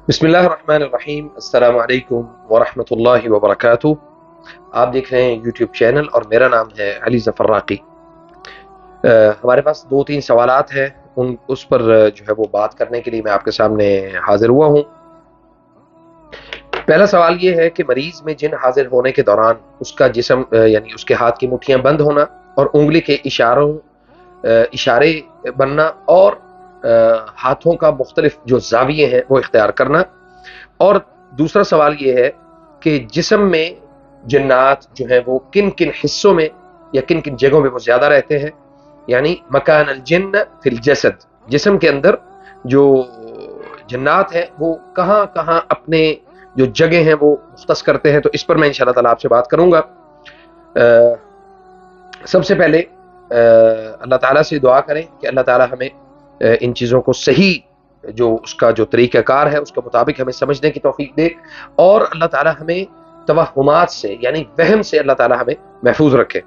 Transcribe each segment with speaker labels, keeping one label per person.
Speaker 1: بسم اللہ الرحمن الرحیم۔ السلام علیکم ورحمۃ اللہ وبرکاتہ۔ آپ دیکھ رہے ہیں یوٹیوب چینل اور میرا نام ہے علی ظفر راقی۔ ہمارے پاس 2-3 سوالات ہیں، اس پر جو ہے وہ بات کرنے کے لیے میں آپ کے سامنے حاضر ہوا ہوں۔ پہلا سوال یہ ہے کہ مریض میں جن حاضر ہونے کے دوران اس کا جسم یعنی اس کے ہاتھ کی مٹھیاں بند ہونا اور انگلی کے اشارے بننا اور ہاتھوں کا مختلف جو زاویے ہیں وہ اختیار کرنا، اور دوسرا سوال یہ ہے کہ جسم میں جنات جو ہیں وہ کن کن حصوں میں یا کن کن جگہوں میں وہ زیادہ رہتے ہیں، یعنی مکان الجن فی الجسد، جسم کے اندر جو جنات ہیں وہ کہاں کہاں اپنے جو جگہ ہیں وہ مختص کرتے ہیں۔ تو اس پر میں انشاءاللہ تعالیٰ آپ سے بات کروں گا۔ سب سے پہلے اللہ تعالیٰ سے دعا کریں کہ اللہ تعالیٰ ہمیں ان چیزوں کو صحیح جو اس کا جو طریقہ کار ہے اس کے مطابق ہمیں سمجھنے کی توفیق دے، اور اللہ تعالیٰ ہمیں توہمات سے یعنی وہم سے اللہ تعالیٰ ہمیں محفوظ رکھے۔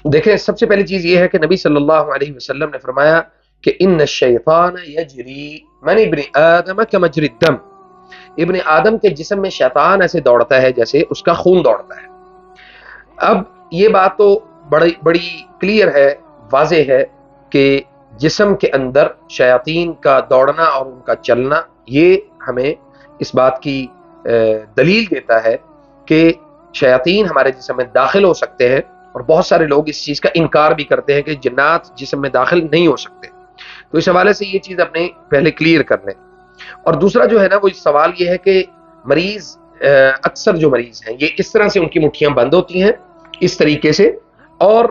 Speaker 1: دیکھیں، سب سے پہلی چیز یہ ہے کہ نبی صلی اللہ علیہ وسلم نے فرمایا کہ ان الشیطان یجری من ابن آدم کمجری الدم، ابن آدم کے جسم میں شیطان ایسے دوڑتا ہے جیسے اس کا خون دوڑتا ہے۔ اب یہ بات تو بڑی کلیئر ہے، واضح ہے کہ جسم کے اندر شیاطین کا دوڑنا اور ان کا چلنا یہ ہمیں اس بات کی دلیل دیتا ہے کہ شیاطین ہمارے جسم میں داخل ہو سکتے ہیں، اور بہت سارے لوگ اس چیز کا انکار بھی کرتے ہیں کہ جنات جسم میں داخل نہیں ہو سکتے۔ تو اس حوالے سے یہ چیز اپنے پہلے کلیئر کر لیں۔ اور دوسرا جو ہے نا وہ سوال یہ ہے کہ مریض اکثر جو مریض ہیں یہ اس طرح سے ان کی مٹھیاں بند ہوتی ہیں اس طریقے سے، اور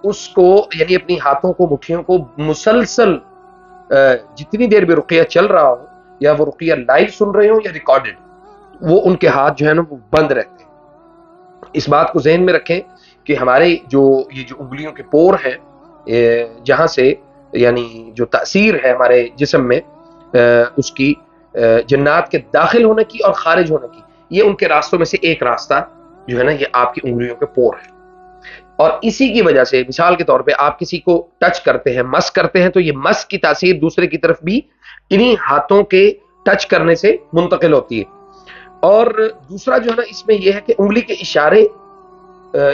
Speaker 1: اس کو یعنی اپنی ہاتھوں کو مٹھیوں کو مسلسل جتنی دیر بھی رقیہ چل رہا ہو یا وہ رقیہ لائیو سن رہے ہوں یا ریکارڈڈ، وہ ان کے ہاتھ جو ہے نا وہ بند رہتے ہیں۔ اس بات کو ذہن میں رکھیں کہ ہمارے یہ جو انگلیوں کے پور ہیں، جہاں سے یعنی جو تاثیر ہے ہمارے جسم میں اس کی جنات کے داخل ہونے کی اور خارج ہونے کی، یہ ان کے راستوں میں سے ایک راستہ جو ہے نا یہ آپ کی انگلیوں کے پور ہے۔ اور اسی کی وجہ سے مثال کے طور پہ آپ کسی کو ٹچ کرتے ہیں، مس کرتے ہیں، تو یہ مس کی تاثیر دوسرے کی طرف بھی انہی ہاتھوں کے ٹچ کرنے سے منتقل ہوتی ہے۔ اور دوسرا جو ہے نا اس میں یہ ہے کہ انگلی کے اشارے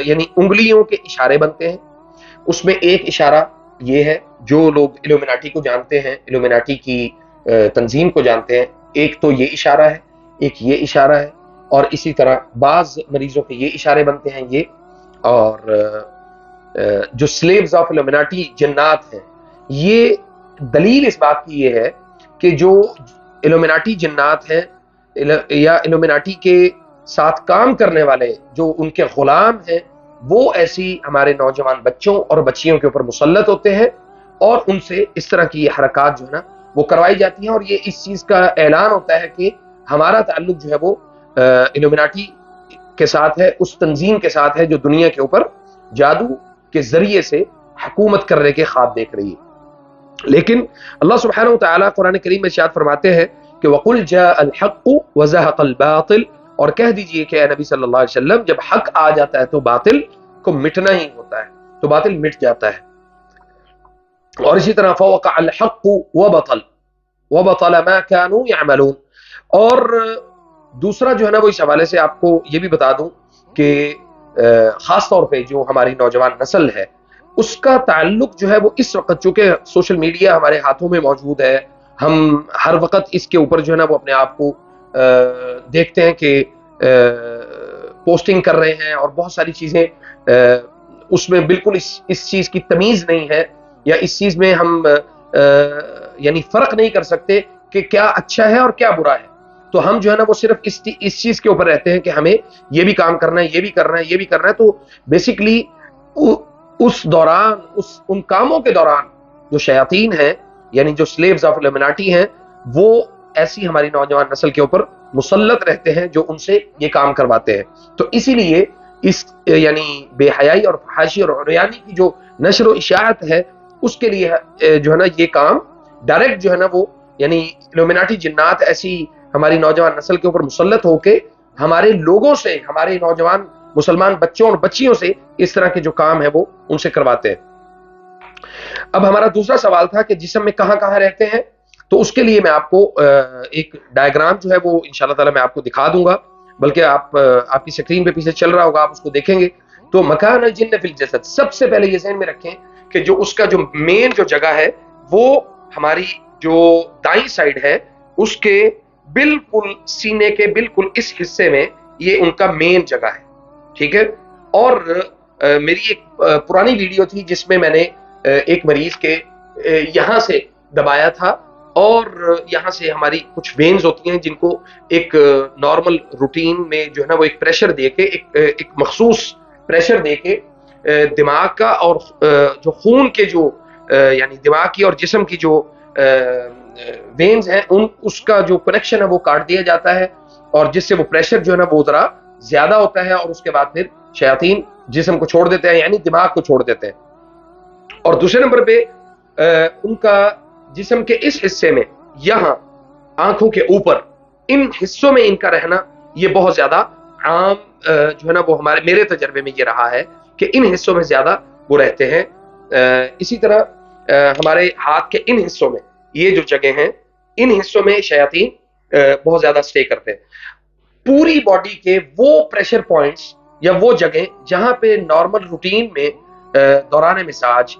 Speaker 1: یعنی انگلیوں کے اشارے بنتے ہیں۔ اس میں ایک اشارہ یہ ہے، جو لوگ ایلومیناٹی کو جانتے ہیں، ایلومیناٹی کی تنظیم کو جانتے ہیں، ایک تو یہ اشارہ ہے، ایک یہ اشارہ ہے، اور اسی طرح بعض مریضوں کے یہ اشارے بنتے ہیں یہ، اور جو سلیوز آف ایلومیناٹی جنات ہیں، یہ دلیل اس بات کی یہ ہے کہ جو ایلومیناٹی جنات ہیں یا ایلومیناٹی کے ساتھ کام کرنے والے جو ان کے غلام ہیں، وہ ایسی ہمارے نوجوان بچوں اور بچیوں کے اوپر مسلط ہوتے ہیں، اور ان سے اس طرح کی یہ حرکات جو ہے نا وہ کروائی جاتی ہیں، اور یہ اس چیز کا اعلان ہوتا ہے کہ ہمارا تعلق جو ہے وہ ایلومیناٹی کے ساتھ ہے، اس تنظیم کے ساتھ ہے جو دنیا کے اوپر جادو کے ذریعے سے حکومت کرنے کے خواب دیکھ رہی ہے۔ لیکن اللہ سبحانہ وتعالی قرآن کریم میں ارشاد فرماتے ہیں کہ وَقُلْ جَاءَ الْحَقُّ وَزَهَقَ الْبَاطِلُ، اور کہہ دیجئے کہ اے نبی صلی اللہ علیہ وسلم جب حق آ جاتا ہے تو باطل کو مٹنا ہی ہوتا ہے، تو باطل مٹ جاتا ہے۔ اور اسی طرح فَوَقَعَ الْحَقُّ وَبَطَلَ مَا كَانُوا يَعْمَلُونَ۔ اور دوسرا جو ہے نا وہ اس حوالے سے آپ کو یہ بھی بتا دوں کہ خاص طور پہ جو ہماری نوجوان نسل ہے اس کا تعلق جو ہے وہ اس وقت، چونکہ سوشل میڈیا ہمارے ہاتھوں میں موجود ہے، ہم ہر وقت اس کے اوپر جو ہے نا وہ اپنے آپ کو دیکھتے ہیں کہ پوسٹنگ کر رہے ہیں، اور بہت ساری چیزیں اس میں بالکل اس چیز کی تمیز نہیں ہے، یا اس چیز میں ہم یعنی فرق نہیں کر سکتے کہ کیا اچھا ہے اور کیا برا ہے۔ تو ہم جو ہے نا وہ صرف اس چیز کے اوپر رہتے ہیں کہ ہمیں یہ بھی کام کرنا ہے، یہ بھی کرنا ہے، یہ بھی کرنا ہے۔ تو بیسیکلی اس دوران ان کاموں کے دوران جو شیاطین ہیں یعنی جو سلیوز آف ایلومیناٹی ہیں، وہ ایسی ہماری نوجوان نسل کے اوپر مسلط رہتے ہیں جو ان سے یہ کام کرواتے ہیں۔ تو اسی لیے اس یعنی بے حیائی اور فحاشی اور عریانی کی جو نشر و اشاعت ہے، اس کے لیے جو ہے نا یہ کام ڈائریکٹ جو ہے نا وہ یعنی ایلومیناٹی جنات ایسی ہماری نوجوان نسل کے اوپر مسلط ہو کے ہمارے لوگوں سے، ہمارے نوجوان مسلمان بچوں اور بچیوں سے اس طرح کے جو کام ہے وہ ان سے کرواتے ہیں۔ اب ہمارا دوسرا سوال تھا کہ جسم میں کہاں کہاں رہتے ہیں، تو اس کے لیے میں آپ کو ایک ڈائیگرام جو ہے وہ انشاءاللہ تعالی میں آپ کو دکھا دوں گا، بلکہ آپ کی سکرین پہ پیچھے چل رہا ہوگا، آپ اس کو دیکھیں گے۔ تو مکان الجن فی الجسد، سب سے پہلے یہ ذہن میں رکھیں کہ جو اس کا جو مین جو جگہ ہے وہ ہماری جو دائیں سائڈ ہے اس کے بالکل سینے کے بالکل اس حصے میں یہ ان کا مین جگہ ہے، ٹھیک ہے۔ اور میری ایک پرانی ویڈیو تھی جس میں میں نے ایک مریض کے یہاں سے دبایا تھا، اور یہاں سے ہماری کچھ وینز ہوتی ہیں جن کو ایک نارمل روٹین میں جو ہے نا وہ ایک پریشر دے کے ایک مخصوص پریشر دے کے دماغ کا اور جو خون کے جو یعنی دماغ کی اور جسم کی جو وینز ہیں اس کا جو کنیکشن ہے وہ کاٹ دیا جاتا ہے، اور جس سے وہ پریشر جو ہے نا وہ ذرا زیادہ ہوتا ہے، اور اس کے بعد پھر شیاطین جسم کو چھوڑ دیتے ہیں، یعنی دماغ کو چھوڑ دیتے ہیں۔ اور دوسرے نمبر پہ ان کا جسم کے اس حصے میں یہاں آنکھوں کے اوپر ان حصوں میں ان کا رہنا یہ بہت زیادہ عام جو ہے نا وہ میرے تجربے میں یہ رہا ہے کہ ان حصوں میں زیادہ وہ رہتے ہیں۔ اسی طرح ہمارے ہاتھ کے ان حصوں میں یہ جو جگہ ہیں ان حصوں میں شیاطین بہت زیادہ سٹے کرتے ہیں۔ پوری باڈی کے وہ پریشر پوائنٹس یا وہ جگہ جہاں پہ نارمل روٹین میں دوران مساج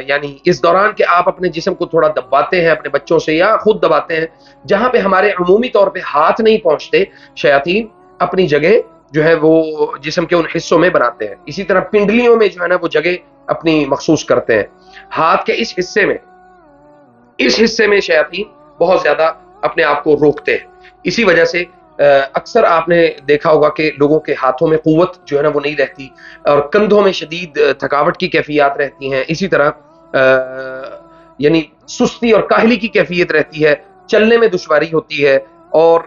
Speaker 1: یعنی اس دوران کہ آپ اپنے جسم کو تھوڑا دباتے ہیں اپنے بچوں سے یا خود دباتے ہیں، جہاں پہ ہمارے عمومی طور پہ ہاتھ نہیں پہنچتے، شیاطین اپنی جگہ جو ہے وہ جسم کے ان حصوں میں بناتے ہیں۔ اسی طرح پنڈلیوں میں جو ہے نا وہ جگہ اپنی مخصوص کرتے ہیں۔ ہاتھ کے اس حصے میں شیاطین بہت زیادہ اپنے آپ کو روکتے ہیں۔ اسی وجہ سے اکثر آپ نے دیکھا ہوگا کہ لوگوں کے ہاتھوں میں قوت جو ہے نا وہ نہیں رہتی، اور کندھوں میں شدید تھکاوٹ کی کیفیات رہتی ہیں۔ اسی طرح یعنی سستی اور کاہلی کی کیفیت رہتی ہے، چلنے میں دشواری ہوتی ہے، اور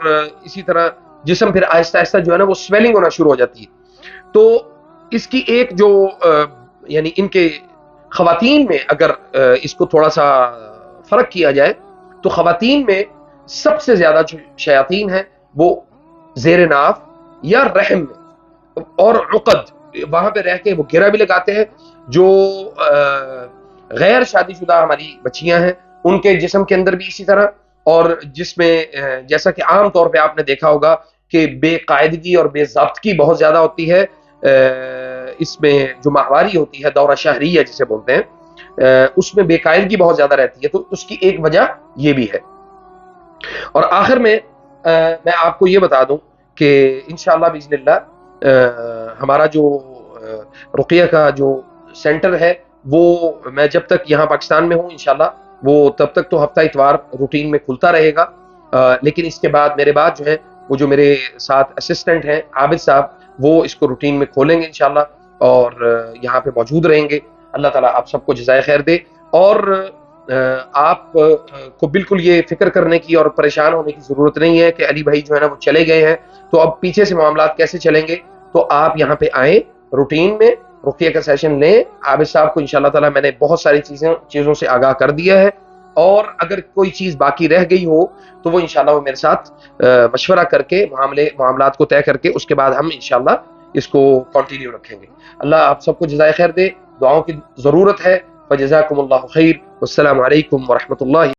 Speaker 1: اسی طرح جسم پھر آہستہ آہستہ جو ہے نا وہ سویلنگ ہونا شروع ہو جاتی ہے۔ تو اس کی ایک جو یعنی ان کے خواتین میں اگر اس کو تھوڑا سا فرق کیا جائے تو خواتین میں سب سے زیادہ جو شیاطین ہیں وہ زیر ناف یا رحم میں اور عقد وہاں پہ رہ کے وہ گھیرا بھی لگاتے ہیں۔ جو غیر شادی شدہ ہماری بچیاں ہیں ان کے جسم کے اندر بھی اسی طرح، اور جس میں جیسا کہ عام طور پہ آپ نے دیکھا ہوگا کہ بے قاعدگی اور بے ضابطگی بہت زیادہ ہوتی ہے، اس میں جو ماہواری ہوتی ہے دورہ شہریہ جسے بولتے ہیں، اس میں بے قاعدگی بہت زیادہ رہتی ہے، تو اس کی ایک وجہ یہ بھی ہے۔ اور آخر میں میں آپ کو یہ بتا دوں کہ انشاءاللہ باذن اللہ ہمارا جو رقیہ کا جو سینٹر ہے وہ میں جب تک یہاں پاکستان میں ہوں انشاءاللہ وہ تب تک تو ہفتہ اتوار روٹین میں کھلتا رہے گا، لیکن اس کے بعد میرے بعد جو ہے وہ جو میرے ساتھ اسسٹنٹ ہیں عابد صاحب وہ اس کو روٹین میں کھولیں گے انشاءاللہ، اور یہاں پہ موجود رہیں گے۔ اللہ تعالیٰ آپ سب کو جزائے خیر دے، اور آپ کو بالکل یہ فکر کرنے کی اور پریشان ہونے کی ضرورت نہیں ہے کہ علی بھائی جو ہے نا وہ چلے گئے ہیں تو اب پیچھے سے معاملات کیسے چلیں گے۔ تو آپ یہاں پہ آئیں، روٹین میں رقیہ کا سیشن لیں۔ عابد صاحب کو انشاءاللہ تعالیٰ میں نے بہت ساری چیزوں سے آگاہ کر دیا ہے، اور اگر کوئی چیز باقی رہ گئی ہو تو وہ انشاءاللہ وہ میرے ساتھ مشورہ کر کے معاملات کو طے کر کے اس کے بعد ہم انشاءاللہ اس کو کنٹینیو رکھیں گے۔ اللہ آپ سب کو جزائے خیر دے، دعاؤں کی ضرورت ہے۔ فجزاکم اللہ خیر، والسلام علیکم ورحمۃ اللہ۔